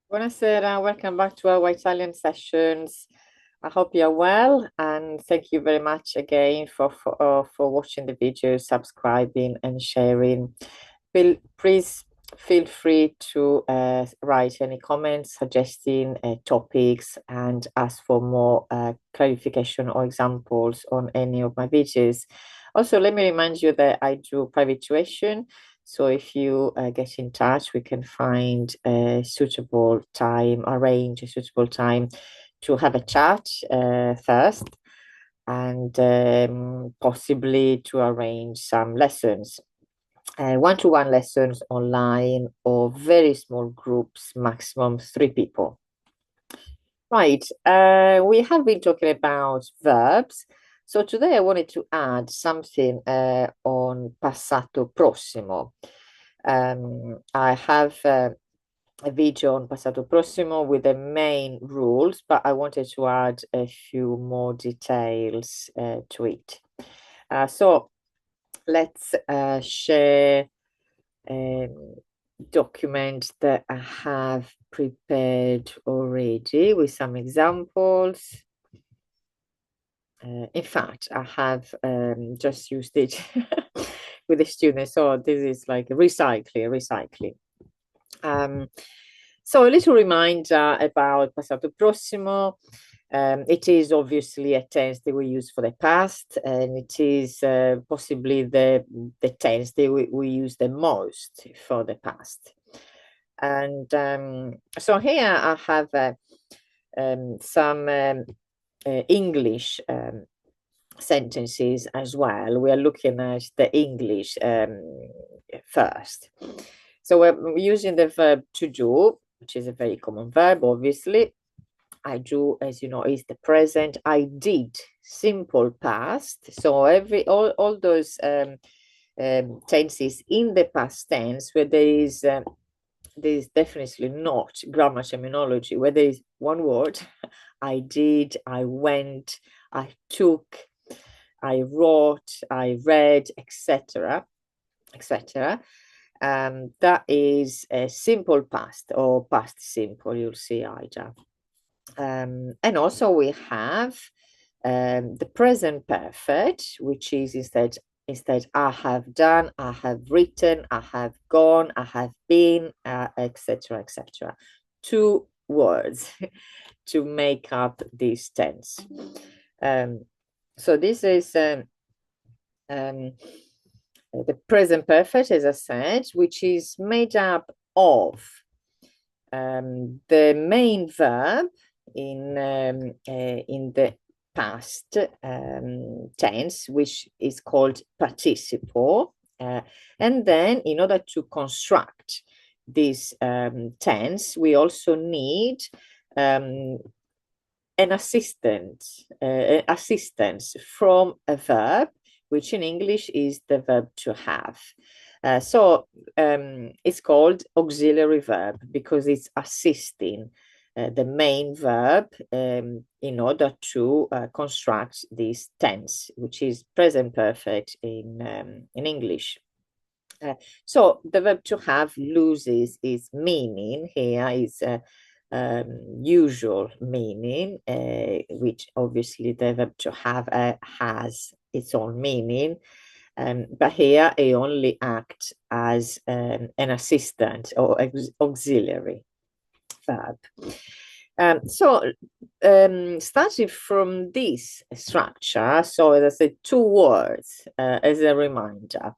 Buonasera, welcome back to our Italian sessions. I hope you're well, and thank you very much again for watching the video, subscribing, and sharing. Please feel free to write any comments, suggesting topics, and ask for more clarification or examples on any of my videos. Also, let me remind you that I do private tuition. So if you get in touch, we can find a suitable time, arrange a suitable time to have a chat first, and possibly to arrange some lessons, one-to-one lessons online, or very small groups, maximum 3 people. Right, we have been talking about verbs. So today I wanted to add something on passato prossimo. I have a video on passato prossimo with the main rules, but I wanted to add a few more details to it. So let's share a document that I have prepared already with some examples. In fact, I have just used it with the students. So this is like recycling. So a little reminder about passato prossimo. It is obviously a tense that we use for the past, and it is possibly the tense that we use the most for the past. And so here I have some English sentences as well. We are looking at the English first. So we're using the verb to do, which is a very common verb, obviously. I do, as you know, is the present. I did, simple past. So all those tenses in the past tense where there is definitely not grammar terminology, where there is one word, I did, I went, I took, I wrote, I read, etc., etc. That is a simple past or past simple, you'll see either. And also we have the present perfect, which is instead I have done, I have written, I have gone, I have been, etc., etc. 2 words to make up this tense. So this is the present perfect, as I said, which is made up of the main verb in the past tense, which is called participle. And then in order to construct this tense, we also need an assistance from a verb, which in English is the verb to have. So it's called auxiliary verb because it's assisting the main verb in order to construct this tense, which is present perfect in English. So the verb to have loses its meaning here, is usual meaning, which obviously the verb to have has its own meaning. But here it only acts as an assistant or auxiliary verb. Starting from this structure, so as I said, 2 words as a reminder,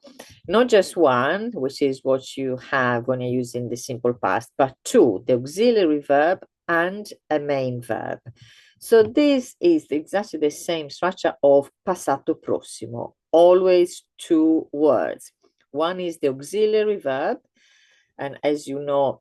not just one, which is what you have when you're using the simple past, but 2, the auxiliary verb and a main verb. So this is exactly the same structure of passato prossimo, always 2 words. One is the auxiliary verb, and as you know,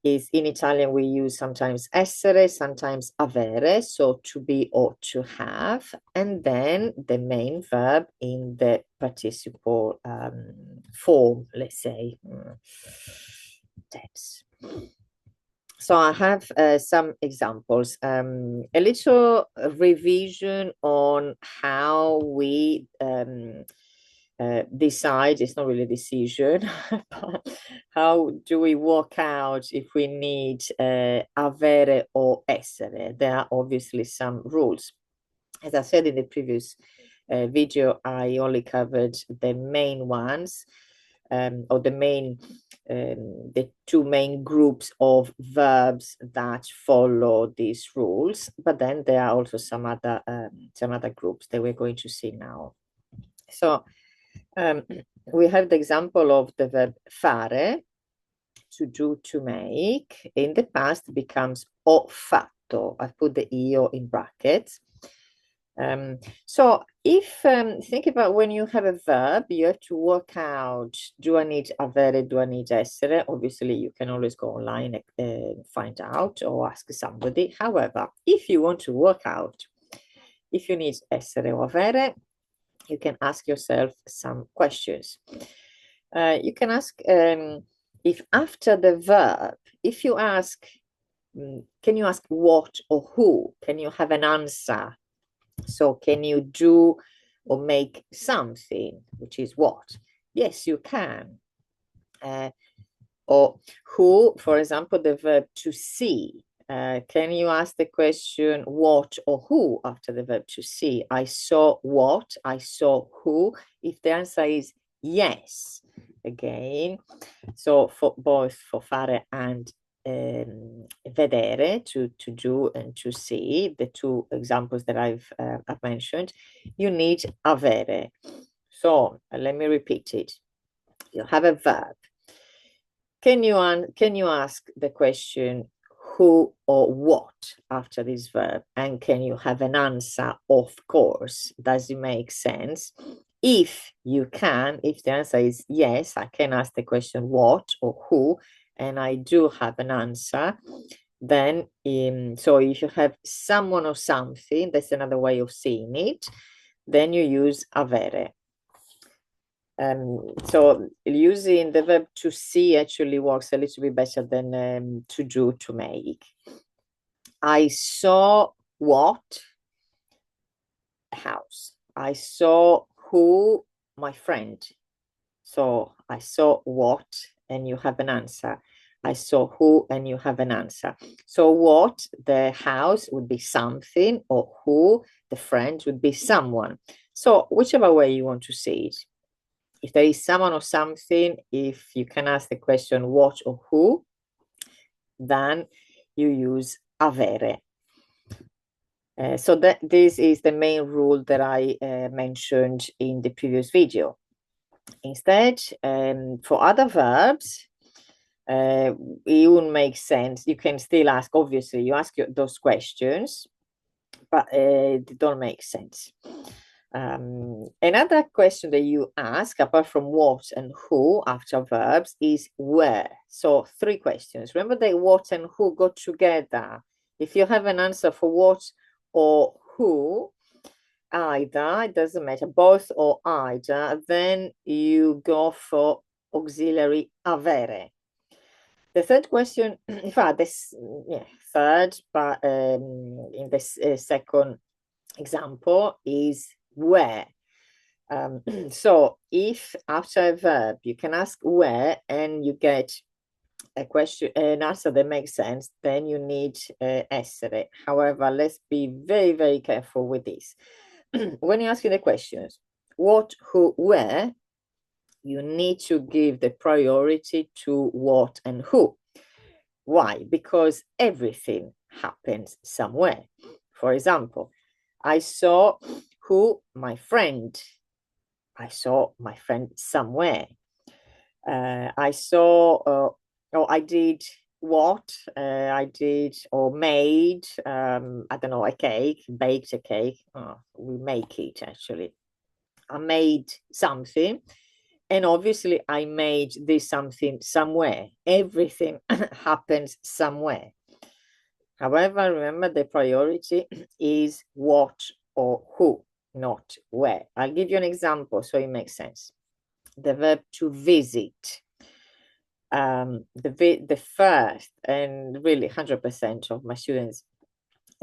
is in Italian we use sometimes essere, sometimes avere, so to be or to have, and then the main verb in the participle form, let's say, tense. So I have some examples, a little revision on how we decide, it's not really a decision, but how do we work out if we need avere or essere? There are obviously some rules. As I said in the previous video, I only covered the main ones, or the two main groups of verbs that follow these rules, but then there are also some other groups that we're going to see now. So we have the example of the verb fare, to do, to make. In the past becomes ho fatto. I put the io in brackets. So if think about when you have a verb, you have to work out, do I need avere, do I need essere? Obviously, you can always go online and find out or ask somebody. However, if you want to work out if you need essere or avere, you can ask yourself some questions. You can ask if after the verb, if you ask, can you ask what or who? Can you have an answer? So can you do or make something, which is what? Yes, you can. Or who, for example, the verb to see. Can you ask the question what or who after the verb to see? I saw what, I saw who. If the answer is yes, again, so for both for fare and vedere, to do and to see, the two examples that I've mentioned, you need avere. So let me repeat it. You have a verb. Can you ask the question who or what after this verb? And can you have an answer? Of course. Does it make sense? If you can, if the answer is yes, I can ask the question what or who, and I do have an answer, then so if you have someone or something, that's another way of seeing it, then you use avere. So using the verb to see actually works a little bit better than to do, to make. I saw what? House. I saw who? My friend. So I saw what, and you have an answer. I saw who, and you have an answer. So what, the house, would be something, or who, the friend, would be someone. So whichever way you want to see it. If there is someone or something, if you can ask the question what or who, then you use avere. So this is the main rule that I mentioned in the previous video. Instead, for other verbs, it wouldn't make sense. You can still ask, obviously, you ask those questions, but they don't make sense. Another question that you ask, apart from what and who after verbs, is where. So 3 questions. Remember that what and who go together. If you have an answer for what or who, either, it doesn't matter, both or either, then you go for auxiliary avere. The third question, in fact, this third, but in this second example is where. So if after a verb you can ask where and you get a question, an answer that makes sense, then you need essere. However, let's be very, very careful with this. When you're asking the questions, what, who, where, you need to give the priority to what and who. Why? Because everything happens somewhere. For example, I saw who? My friend. I saw my friend somewhere. I saw, I did what? I did or made, I don't know, a cake, baked a cake. We make it actually. I made something. And obviously I made this something somewhere. Everything happens somewhere. However, remember the priority is what or who, not where. I'll give you an example so it makes sense. The verb to visit. The first, and really 100% of my students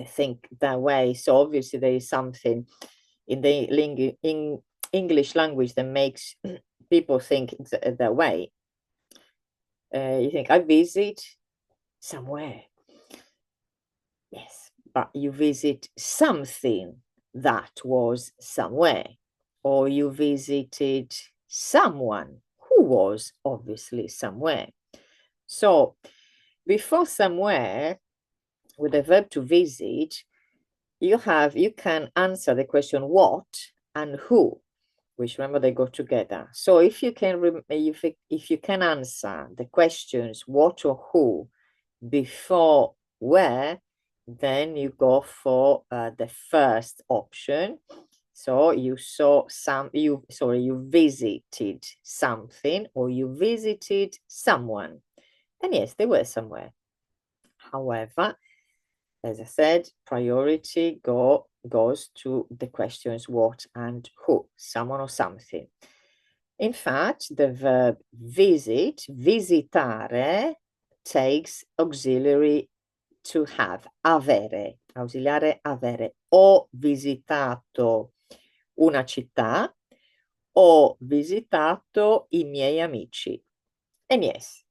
think that way. So obviously there is something in the English language that makes people think that way. You think, I visit somewhere. Yes, but you visit something that was somewhere, or you visited someone who was obviously somewhere. So before somewhere, with the verb to visit, you can answer the question what and who, which remember they go together. So if you can if you can answer the questions what or who before where, then you go for the first option. So you visited something, or you visited someone. And yes, they were somewhere. However, as I said, priority goes to the questions what and who, someone or something. In fact, the verb visit, visitare, takes auxiliary to have, avere, ausiliare avere. Ho visitato una città, ho visitato i miei amici. And yes,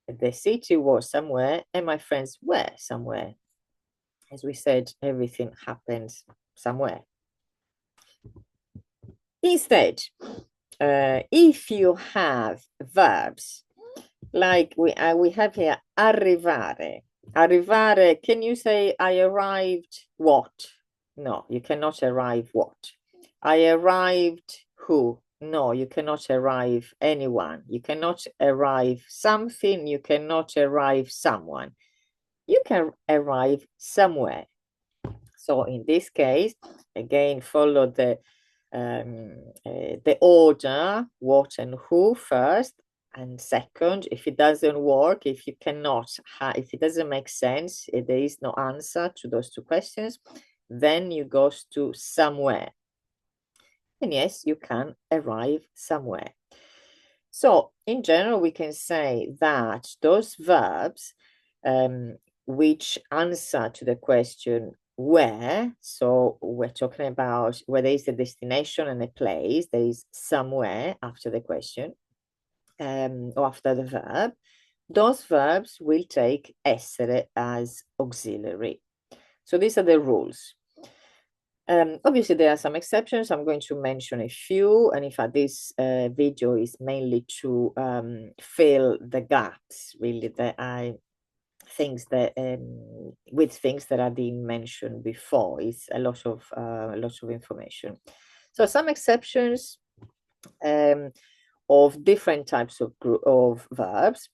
the city was somewhere and my friends were somewhere. As we said, everything happens somewhere. Instead, if you have verbs like we have here, arrivare. Arrivare, can you say I arrived what? No, you cannot arrive what. I arrived who? No, you cannot arrive anyone. You cannot arrive something. You cannot arrive someone. You can arrive somewhere. So in this case, again, follow the order, what and who first, and second, if it doesn't work, if you cannot, if it doesn't make sense, if there is no answer to those two questions, then you go to somewhere. And yes, you can arrive somewhere. So in general, we can say that those verbs which answer to the question where, so we're talking about where there is a destination and a place, there is somewhere after the question, or after the verb, those verbs will take essere as auxiliary. So these are the rules. Obviously, there are some exceptions. I'm going to mention a few, and in fact, this video is mainly to fill the gaps, really, that things that with things that are being mentioned before. It's a lot of information. So some exceptions of different types of verbs.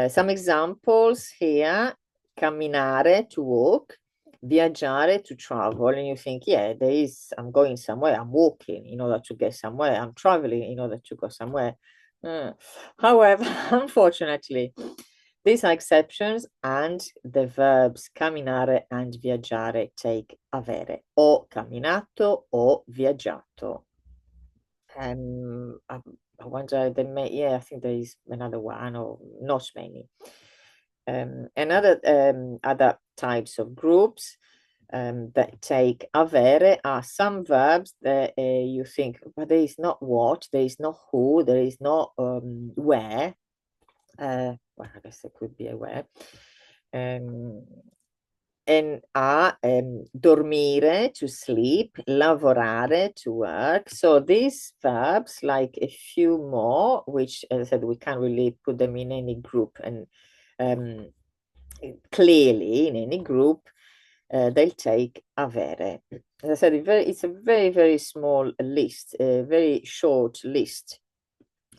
Some examples here: camminare, to walk; viaggiare, to travel. And you think, yeah, I'm going somewhere, I'm walking in order to get somewhere, I'm traveling in order to go somewhere. However, unfortunately, these are exceptions, and the verbs camminare and viaggiare take avere. Ho camminato, ho viaggiato. I wonder, I think there is another one, or not many. Other types of groups that take avere are some verbs that you think, but there is not what, there is not who, there is not where. Well, I guess it could be a where. And dormire, to sleep; lavorare, to work. So these verbs, like a few more, which, as I said, we can't really put them in any group, and clearly in any group, they'll take avere. As I said, it's a very, very small list, a very short list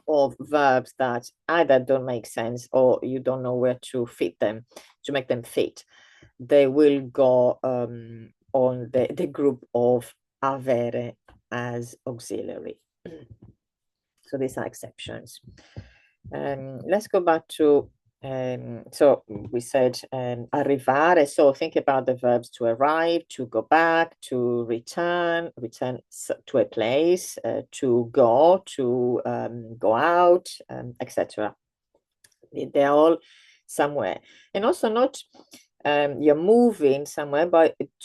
of verbs that either don't make sense or you don't know where to fit them, to make them fit. They will go on the group of avere as auxiliary. So these are exceptions. Let's go back to, so we said arrivare. So think about the verbs to arrive, to go back, to return to a place, to go out, etc. They're all somewhere. And also not you're moving somewhere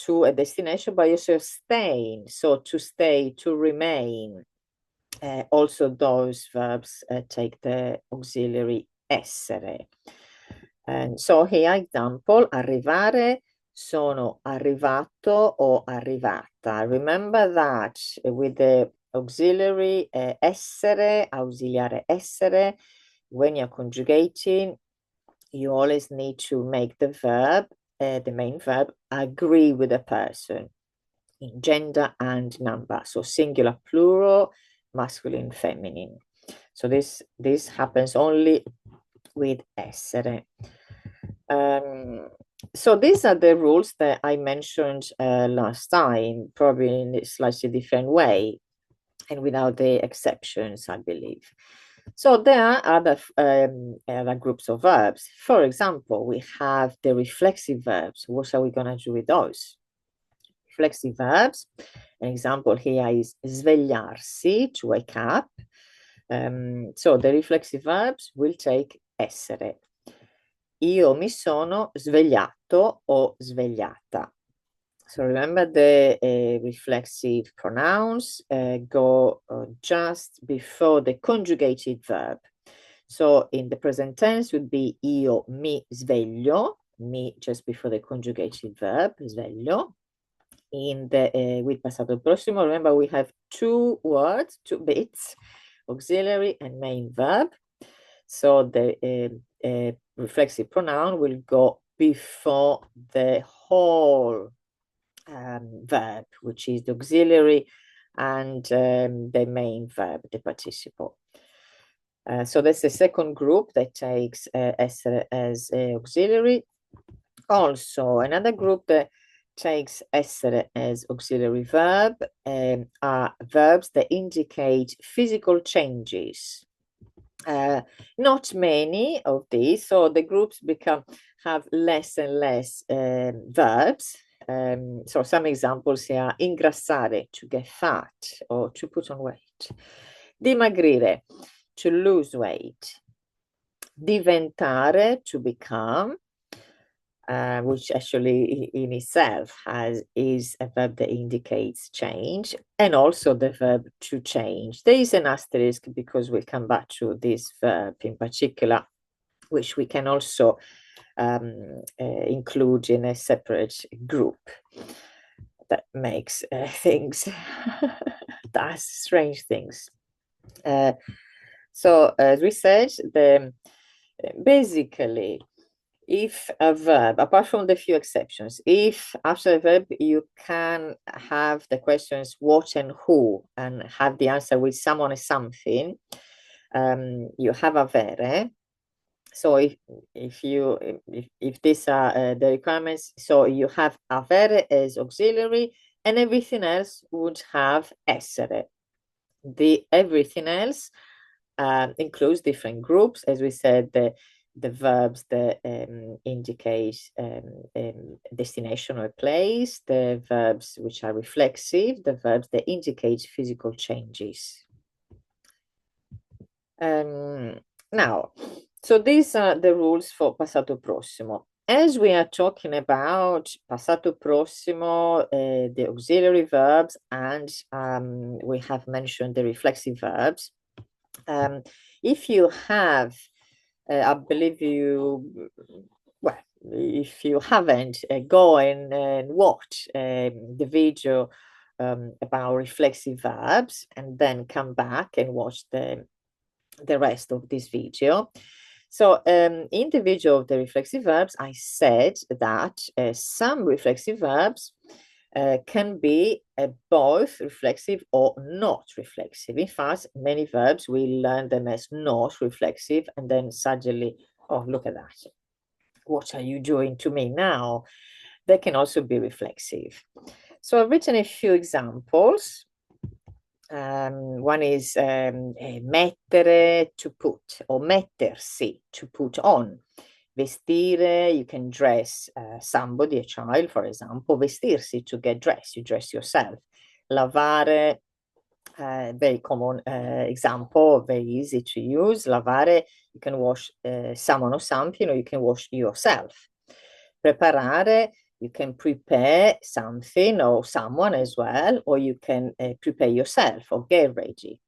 to a destination, but you're staying. So to stay, to remain. also those verbs take the auxiliary essere. And so here example, arrivare, sono arrivato o arrivata. Remember that with the auxiliary essere, ausiliare essere, when you're conjugating, you always need to make the verb, the main verb, agree with the person in gender and number. So singular, plural, masculine, feminine. So this happens only with essere. So these are the rules that I mentioned last time, probably in a slightly different way and without the exceptions, I believe. So there are other groups of verbs. For example, we have the reflexive verbs. What are we going to do with those? Reflexive verbs. An example here is svegliarsi, to wake up. So the reflexive verbs will take essere. Io mi sono svegliato o svegliata. So remember the reflexive pronouns go just before the conjugated verb. So in the present tense would be io mi sveglio, mi just before the conjugated verb, sveglio. In the with passato prossimo, remember we have two words, two bits, auxiliary and main verb. So the reflexive pronoun will go before the whole verb, which is the auxiliary and the main verb, the participle. So that's the second group that takes essere as auxiliary. Also, another group that takes essere as auxiliary verb are verbs that indicate physical changes. Not many of these, so the groups have less and less verbs. So some examples here: ingrassare, to get fat or to put on weight; dimagrire, to lose weight; diventare, to become, which actually in itself is a verb that indicates change, and also the verb to change. There is an asterisk because we'll come back to this verb in particular, which we can also include in a separate group that makes things, does strange things. So as we said, basically, if a verb, apart from the few exceptions, if after a verb you can have the questions what and who and have the answer with someone or something, you have avere. So if these are the requirements, so you have avere as auxiliary and everything else would have essere. The everything else includes different groups, as we said, the verbs that indicate destination or place, the verbs which are reflexive, the verbs that indicate physical changes. Now, so these are the rules for passato prossimo. As we are talking about passato prossimo, the auxiliary verbs, and we have mentioned the reflexive verbs, if you have I believe well, if you haven't, go and watch the video about reflexive verbs and then come back and watch the rest of this video. So in the video of the reflexive verbs, I said that some reflexive verbs can be both reflexive or not reflexive. In fact, many verbs we learn them as not reflexive and then suddenly, oh, look at that. What are you doing to me now? They can also be reflexive. So I've written a few examples. One is mettere, to put, or mettersi, to put on. Vestire, you can dress somebody, a child, for example. Vestirsi, to get dressed, you dress yourself. Lavare, very common example, very easy to use. Lavare, you can wash someone or something, or you can wash yourself. Preparare, you can prepare something or someone as well, or you can prepare yourself or get ready.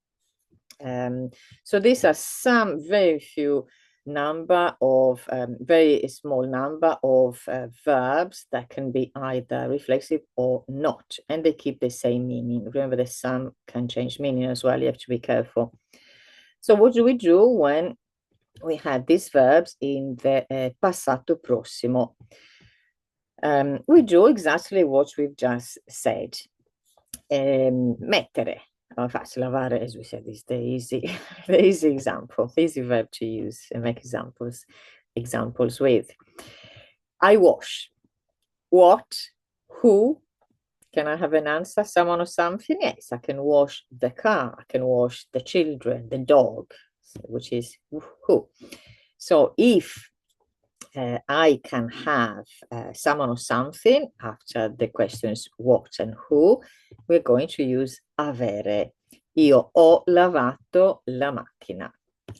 So these are some very few number of very small number of verbs that can be either reflexive or not, and they keep the same meaning. Remember that some can change meaning as well. You have to be careful. So what do we do when we have these verbs in the passato prossimo? We do exactly what we've just said. Mettere. Facile, lavare, as we said, is the easy, the easy example, the easy verb to use and make examples with. I wash. What? Who? Can I have an answer? Someone or something? Yes, I can wash the car. I can wash the children, the dog, which is who. So if I can have someone or something after the questions what and who, we're going to use avere. Io ho lavato la macchina.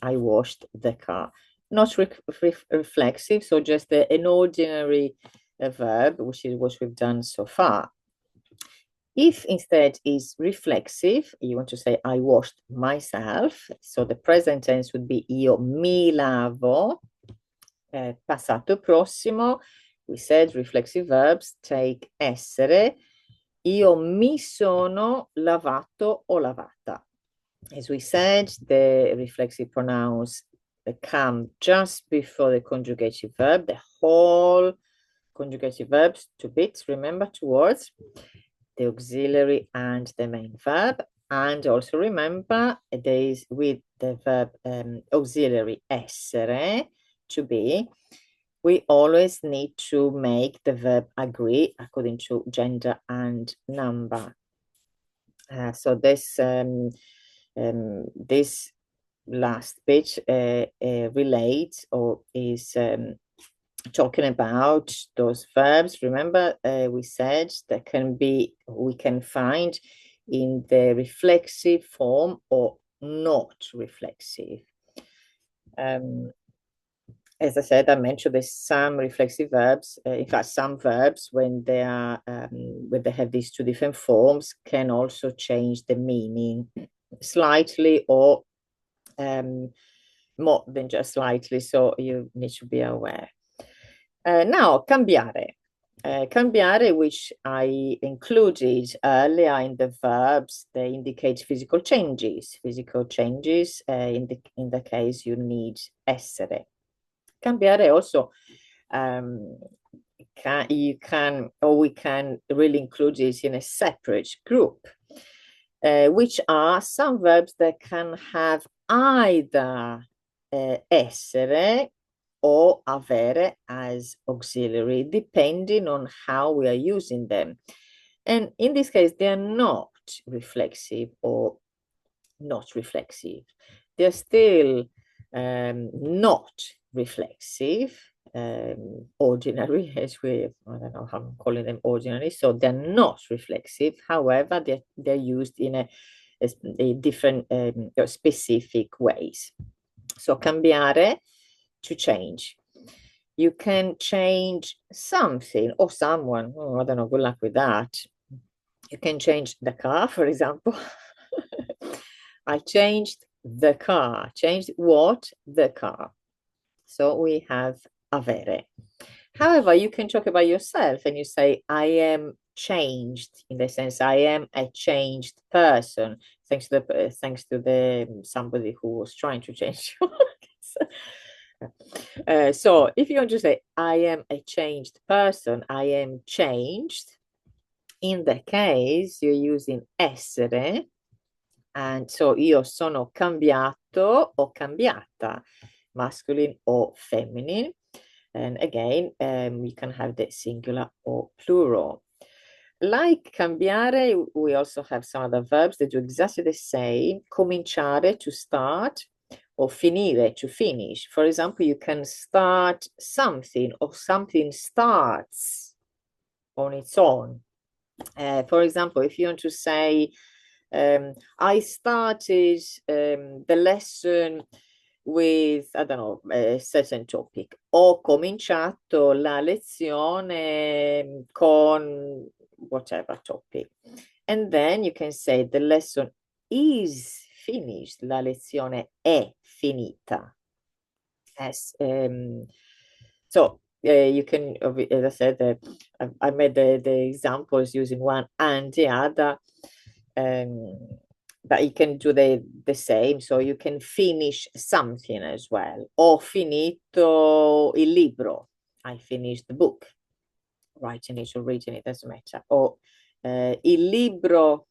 I washed the car. Not reflexive, so just an ordinary verb, which is what we've done so far. If instead is reflexive, you want to say I washed myself. So the present tense would be io mi lavo. Passato prossimo, we said reflexive verbs take essere. Io mi sono lavato o lavata. As we said, the reflexive pronouns come just before the conjugative verb, the whole conjugative verbs, 2 bits, remember, 2 words, the auxiliary and the main verb. And also remember, there is with the verb auxiliary essere, to be, we always need to make the verb agree according to gender and number. So this last bit relates or is talking about those verbs. Remember, we said that we can find in the reflexive form or not reflexive. As I said, I mentioned there's some reflexive verbs. In fact, some verbs, when they have these 2 different forms, can also change the meaning slightly or more than just slightly. So you need to be aware. Now, cambiare. Cambiare, which I included earlier in the verbs, they indicate physical changes. Physical changes, in the case you need essere. Cambiare also, we can really include it in a separate group, which are some verbs that can have either essere or avere as auxiliary, depending on how we are using them. And in this case, they are not reflexive or not reflexive. They're still not reflexive, ordinary, as I don't know how I'm calling them ordinary, so they're not reflexive. However, they're used in a different specific ways. So cambiare, to change. You can change something or someone. Oh, I don't know, good luck with that. You can change the car, for example. I changed the car. Changed what? The car. So we have avere. However, you can talk about yourself and you say, I am changed, in the sense I am a changed person, thanks to the somebody who was trying to change you. So if you want to say, I am a changed person, I am changed, in the case you're using essere, and so io sono cambiato o cambiata, masculine or feminine. And again, you can have the singular or plural. Like cambiare, we also have some other verbs that do exactly the same. Cominciare, to start, or finire, to finish. For example, you can start something or something starts on its own. For example, if you want to say, I started the lesson with, I don't know, a certain topic. Ho cominciato la lezione con whatever topic. And then you can say the lesson is finished. La lezione è finita. Yes. You can, as I said, I made the examples using one and the other, um, but you can do the same. So you can finish something as well. Ho finito il libro. I finished the book. Writing it or reading it doesn't matter. Or il libro.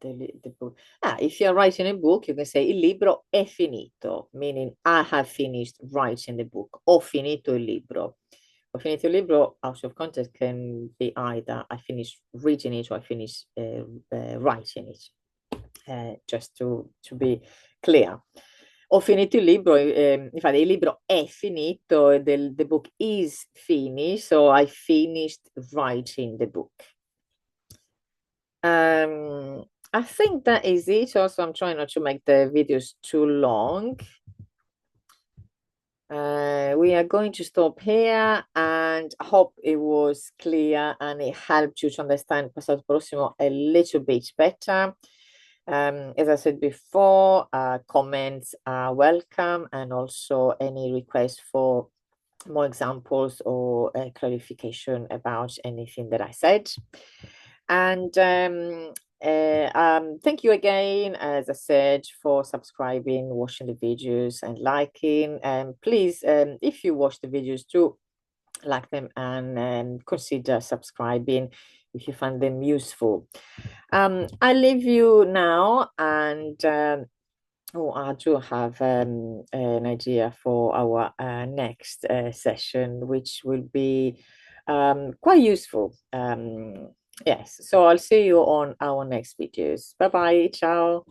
The book. If you're writing a book, you can say il libro è finito, meaning I have finished writing the book. Ho finito il libro. Ho finito il libro out of context can be either I finished reading it or I finished writing it. Just to be clear. Ho finito il libro, infatti il libro è finito, the book is finished, so I finished writing the book. I think that is it. Also, I'm trying not to make the videos too long. We are going to stop here, and I hope it was clear and it helped you to understand Passato Prossimo a little bit better. As I said before, comments are welcome, and also any requests for more examples or clarification about anything that I said. And thank you again, as I said, for subscribing, watching the videos and liking. And please, if you watch the videos, do like them and consider subscribing if you find them useful. I leave you now, and I do have an idea for our next session, which will be quite useful. Yes, so I'll see you on our next videos. Bye bye. Ciao.